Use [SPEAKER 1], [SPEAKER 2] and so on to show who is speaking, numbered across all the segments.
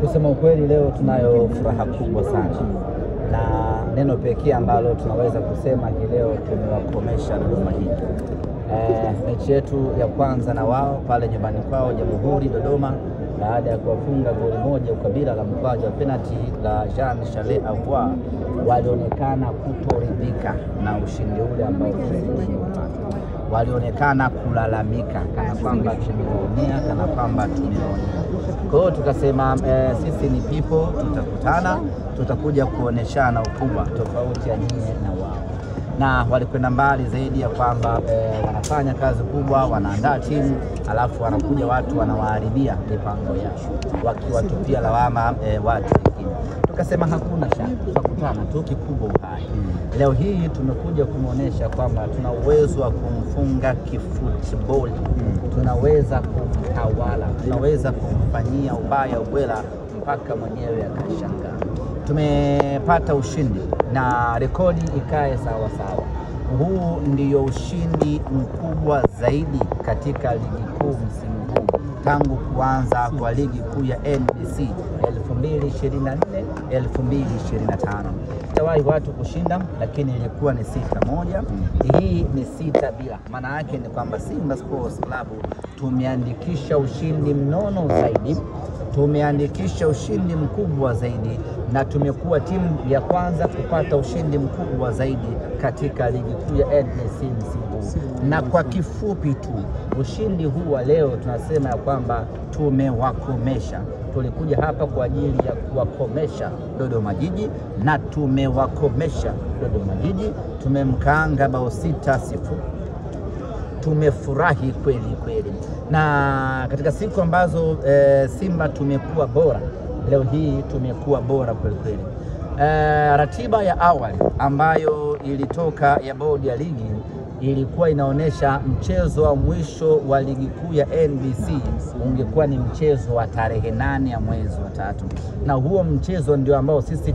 [SPEAKER 1] Kusema ukweli, leo tunayo furaha kubwa sana, na neno pekee ambalo tunaweza kusema leo tumewakomesha Dodoma Jiji. Mechi yetu ya kwanza na wao pale nyumbani kwao Jamhuri Dodoma, baada ya kuwafunga goli moja ukabila la mkwaju wa penalty la Jean Charles Ahoua, walionekana kutoridhika na ushindi ule ambao walionekana kulalamika kana kwamba tumewaonea, kana kwamba tumewaonea. Kwa hiyo tukasema sisi ni people, tutakutana, tutakuja kuoneshana ukubwa tofauti ya nyie na wao. Na walikwenda mbali zaidi ya kwamba wanafanya kazi kubwa, wanaandaa timu, alafu wanakuja watu wanawaharibia mipango yao, wakiwatupia lawama watu wengine. Tukasema hakuna shaka, tutakutana tu, kikubwa uhai. Leo hii tumekuja kumuonesha kwamba tuna uwezo wa kumfunga kifootball, tunaweza kumtawala, tunaweza kumfanyia ubaya ubwela mpaka mwenyewe akashangaa. Tumepata ushindi na rekodi ikae sawa sawa. Huu ndiyo ushindi mkubwa zaidi katika ligi kuu msimu huu tangu kuanza kwa ligi kuu ya NBC 2024-2025. Tawahi watu kushinda, lakini ilikuwa ni 6-1. Hii ni 6-0. Maana yake ni kwamba Simba Sports Club tumeandikisha ushindi mnono zaidi, tumeandikisha ushindi mkubwa zaidi, na tumekuwa timu ya kwanza kupata ushindi mkubwa zaidi katika ligi kuu ya NBC msimu huu. Na kwa kifupi tu, ushindi huu wa leo tunasema ya kwamba tumewakomesha. Tulikuja hapa kwa ajili ya kuwakomesha Dodoma Jiji, na tumewakomesha Dodoma Jiji. Tumemkaanga bao 6-0. Tumefurahi kweli kweli. Na katika siku ambazo Simba tumekuwa bora, leo hii tumekuwa bora kweli kweli. Ratiba ya awali ambayo ilitoka ya bodi ya ligi ilikuwa inaonesha mchezo wa mwisho wa ligi kuu ya NBC ungekuwa ni mchezo wa tarehe 8 ya mwezi wa 3, na huo mchezo ndio ambao sisi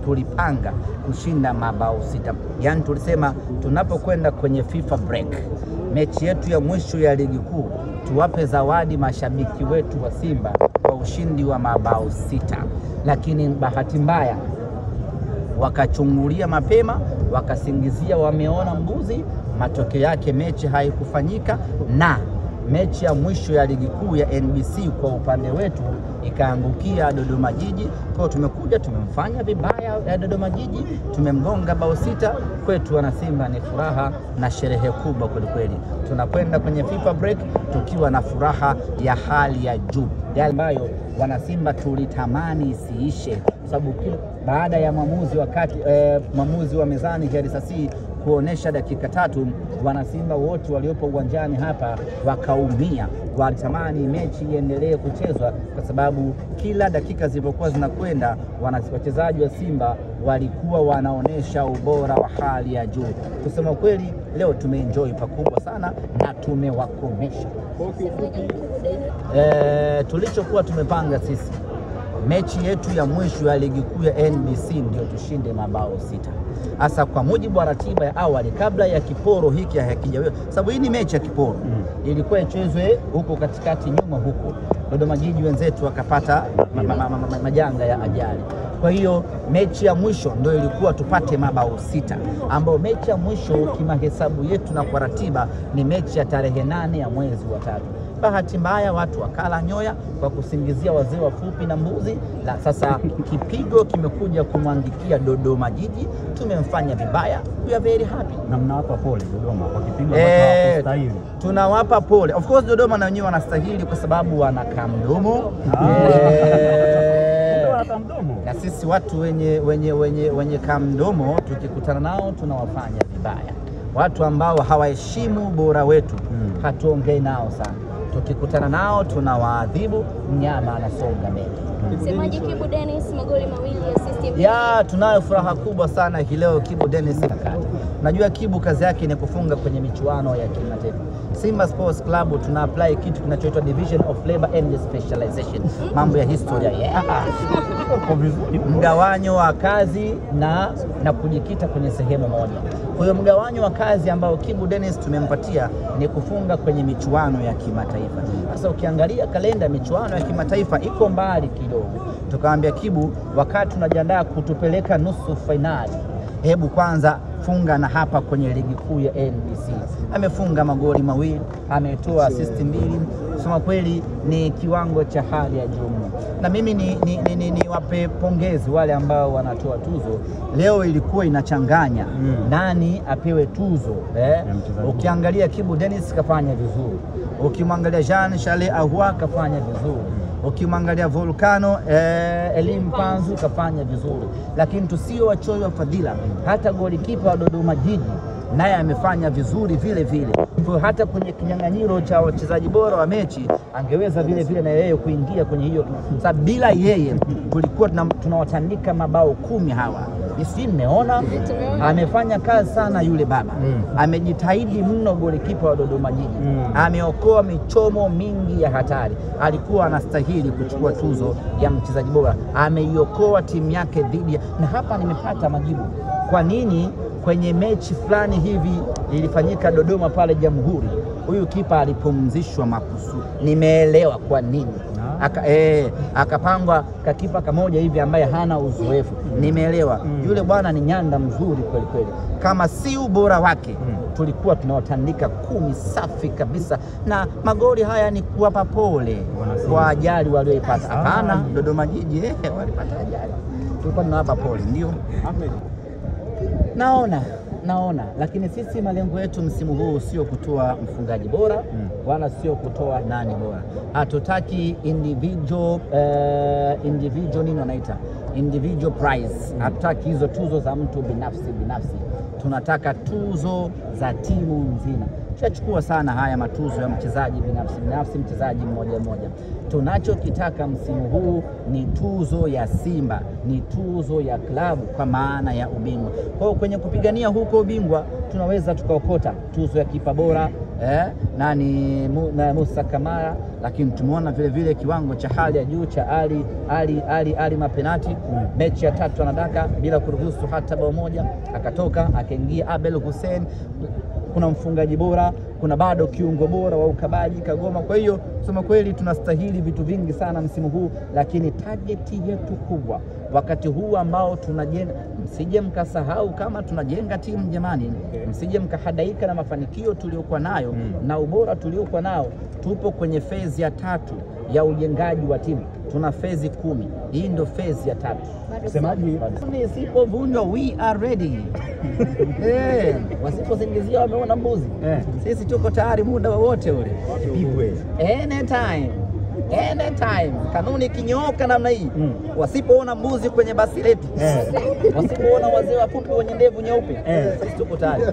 [SPEAKER 1] tulipanga kushinda mabao 6. Yaani tulisema tunapokwenda kwenye FIFA break, mechi yetu ya mwisho ya ligi kuu, tuwape zawadi mashabiki wetu wa Simba kwa ushindi wa mabao 6. Lakini bahati mbaya wakachungulia mapema, wakasingizia wameona mbuzi. Matokeo yake mechi haikufanyika, na mechi ya mwisho ya ligi kuu ya NBC kwa upande wetu ikaangukia Dodoma Jiji. Kwa hiyo tumekuja tumemfanya vibaya ya Dodoma Jiji, tumemgonga bao 6. Kwetu wana Simba ni furaha na sherehe kubwa kweli kweli. Tunakwenda kwenye FIFA break tukiwa na furaha ya hali ya juu, yale ambayo wana Simba tulitamani isiishe, sababu baada ya mwamuzi wa mezani Herisasi kuonesha dakika 3, wana Simba wote waliopo uwanjani hapa wakaumia. Walitamani mechi iendelee kuchezwa, kwa sababu kila dakika zilipokuwa zinakwenda wachezaji wa Simba walikuwa wanaonesha ubora wa hali ya juu. Kusema kweli, leo tumeenjoy pakubwa sana na tumewakomesha. Tulichokuwa tumepanga sisi, mechi yetu ya mwisho ya ligi kuu ya NBC ndio tushinde mabao 6. Hasa kwa mujibu wa ratiba ya awali, kabla ya kiporo hiki hakijawepo, sababu hii ni mechi ya kiporo. Ilikuwa ichezwe huko katikati nyuma huko, Dodoma Jiji wenzetu wakapata majanga ya ajali. Kwa hiyo mechi ya mwisho ndio ilikuwa tupate mabao 6, ambao mechi ya mwisho kimahesabu yetu na kwa ratiba ni mechi ya tarehe 8 ya mwezi wa 3. Bahati mbaya watu wakala nyoya kwa kusingizia wazee wafupi na mbuzi. Na sasa kipigo kimekuja kumwangikia Dodoma Jiji, tumemfanya vibaya. We are very happy.
[SPEAKER 2] Na mnawapa pole Dodoma kwa kipigo ambacho hawastahili.
[SPEAKER 1] Tunawapa pole. Of course Dodoma na wenyewe wanastahili kwa sababu wana kamdomo. Na sisi watu wenye kamdomo tukikutana nao tunawafanya vibaya. Watu ambao hawaheshimu bora wetu hatuongei nao sana. Tukikutana nao tunawaadhibu, mnyama anasonga mbele.
[SPEAKER 3] Msemaji Kibu Dennis, magoli 2 assist.
[SPEAKER 1] Tunayo furaha kubwa sana hii leo. Kibu Dennis Najua Kibu kazi yake ni kufunga kwenye michuano ya kimataifa. Simba Sports Club tuna apply kitu kinachoitwa Division of Labor and Specialization. Mambo ya historia. Mgawanyo wa kazi na kujikita kwenye sehemu moja. Kwa hiyo mgawanyo wa kazi ambao Kibu Dennis tumempatia ni kufunga kwenye michuano ya kimataifa. Sasa ukiangalia kalenda ya michuano ya kimataifa iko mbali kidogo. Tukamwambia Kibu, wakati tunajiandaa kutupeleka nusu finali, hebu kwanza funga na hapa kwenye ligi kuu ya NBC. Amefunga magoli mawili, ametoa assist 2. Kusema kweli ni kiwango cha hali ya juu. Na mimi ni wape pongezi wale ambao wanatoa tuzo. Leo ilikuwa inachanganya nani apewe tuzo. Ukiangalia Kibu Dennis kafanya vizuri. Ukimwangalia Jean Charles Ahoua kafanya vizuri. Ukimwangalia Volcano Elim Panzu kafanya vizuri. Lakini tusio wachoyo wa fadhila, hata golikipa wa Dodoma Jiji naye amefanya vizuri vile vile. Kwa hata kwenye kinyang'anyiro cha wachezaji bora wa mechi angeweza vile vile na yeye kuingia kwenye hiyo. Sababu bila yeye kulikuwa tunawatandika mabao 10 hawa. Isi mmeona amefanya kazi sana yule baba. Amejitahidi mno golikipa wa Dodoma Jiji. Ameokoa michomo mingi ya hatari. Alikuwa anastahili kuchukua tuzo ya mchezaji bora. Ameiokoa timu yake dhidi na hapa nimepata majibu. Kwa nini kwenye mechi fulani hivi ilifanyika Dodoma pale Jamhuri, huyu kipa alipumzishwa makusudi? Nimeelewa kwa nini. Akapangwa kakipa kamoja hivi ambaye hana uzoefu. Nimeelewa. Yule bwana ni nyanda mzuri kweli kweli. Kama si ubora wake tulikuwa tunawatandika 10 safi kabisa. Na magoli haya ni kuwapa pole kwa ajali walioipata. Hapana, Dodoma Jiji walipata ajali. Tulikuwa tunawapa pole, ndio. Naona, lakini sisi malengo yetu msimu huu sio kutoa mfungaji bora wala sio kutoa nani bora. Hatutaki individual nini wanaita individual prize. Hatutaki hizo tuzo za mtu binafsi. Tunataka tuzo za timu nzima. Tuchukua sana haya matuzo ya mchezaji binafsi, mchezaji mmoja. Tunachokitaka msimu huu ni tuzo ya Simba, ni tuzo ya klabu kwa maana ya ubingwa. Kwa hiyo kwenye kupigania huko ubingwa tunaweza tukaokota tuzo ya kipa bora na Musa Kamara, lakini tumeona vile vile kiwango cha hali ya juu cha Ali mapenati. Mechi ya 3 anadaka bila kuruhusu hata bao moja, akatoka akaingia Abel Hussein. Kuna mfungaji bora, kuna bado kiungo bora wa ukabaji Kagoma. Kwa hiyo kusema kweli tunastahili vitu vingi sana msimu huu, lakini target yetu kubwa wakati huu ambao tunajenga, msije mkasahau kama tunajenga timu jamani, msije mkahadaika na mafanikio tuliokuwa nayo na ubora tuliokuwa nao. Tupo kwenye phase ya 3 ya ujengaji wa timu. Tuna phase 10. Hii ndio phase ya 3. Semaji isipovunjwa we are ready. Wasipozingizia wameona mbuzi. Sisi tuko tayari muda wowote ule.
[SPEAKER 2] Pigwe.
[SPEAKER 1] Anytime. Kanuni kinyooka namna hii. Wasipoona mbuzi kwenye basi letu. Wasipoona wazee wafupi wenye ndevu nyeupe. Sisi tuko tayari.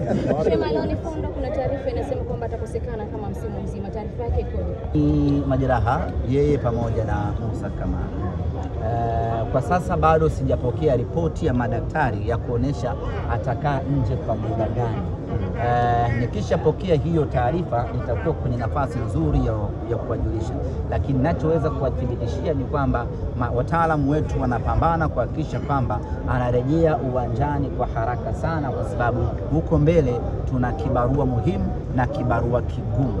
[SPEAKER 3] Maloni Fondo, kuna taarifa inasema kwamba atakosekana kama msimu mzima. Taarifa yake ikoje?
[SPEAKER 1] Ni majeraha yeye pamoja na Musa Kamara. Kwa sasa bado sijapokea ripoti ya madaktari ya kuonesha atakaa nje kwa muda gani. Nikishapokea hiyo taarifa nitakuwa kwenye nafasi nzuri ya kuwajulisha, lakini ninachoweza kuwathibitishia ni kwamba wataalamu wetu wanapambana kuhakikisha kwamba anarejea uwanjani kwa haraka sana, kwa sababu huko mbele tuna kibarua muhimu na kibarua kigumu.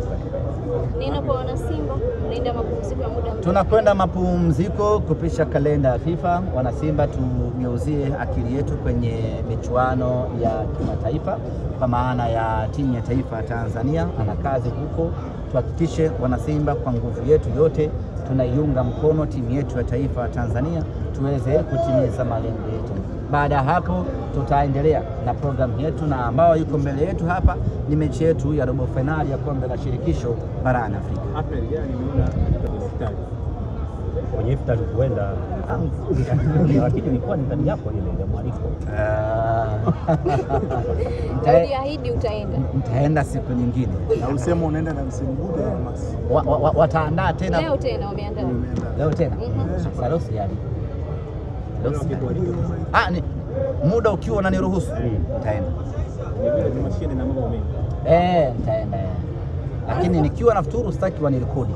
[SPEAKER 3] Nino kwa wana Simba, mnaenda mapumziko ya muda.
[SPEAKER 1] Tunakwenda mapumziko kupisha kalenda ya FIFA. Wana Simba tugeuzie akili yetu kwenye michuano ya kimataifa kwa maana ya timu ya taifa ya Tanzania. Ana kazi huko, tuhakikishe wana Simba kwa nguvu yetu yote tunaiunga mkono timu yetu ya taifa ya Tanzania tuweze kutimiza malengo yetu. Baada ya hapo tutaendelea na programu yetu, na ambao yuko mbele yetu hapa ni mechi yetu ya robo finali ya kombe la shirikisho barani Afrika.
[SPEAKER 2] Kwenye iftari kuenda lakini ilikuwa ni ndani yako ile ya mwaliko.
[SPEAKER 3] Uliahidi utaenda.
[SPEAKER 1] Nitaenda siku nyingine.
[SPEAKER 4] Na usema unaenda na msimu bude au Max?
[SPEAKER 1] Wataandaa tena.
[SPEAKER 3] Leo tena wameandaa.
[SPEAKER 1] Leo tena. Sasa sijali. Ni muda ukiwa unaniruhusu nitaenda.
[SPEAKER 2] Ni mashine na mambo mengi.
[SPEAKER 1] Nitaenda. Lakini nikiwa nafuturu sitaki wanirekodi.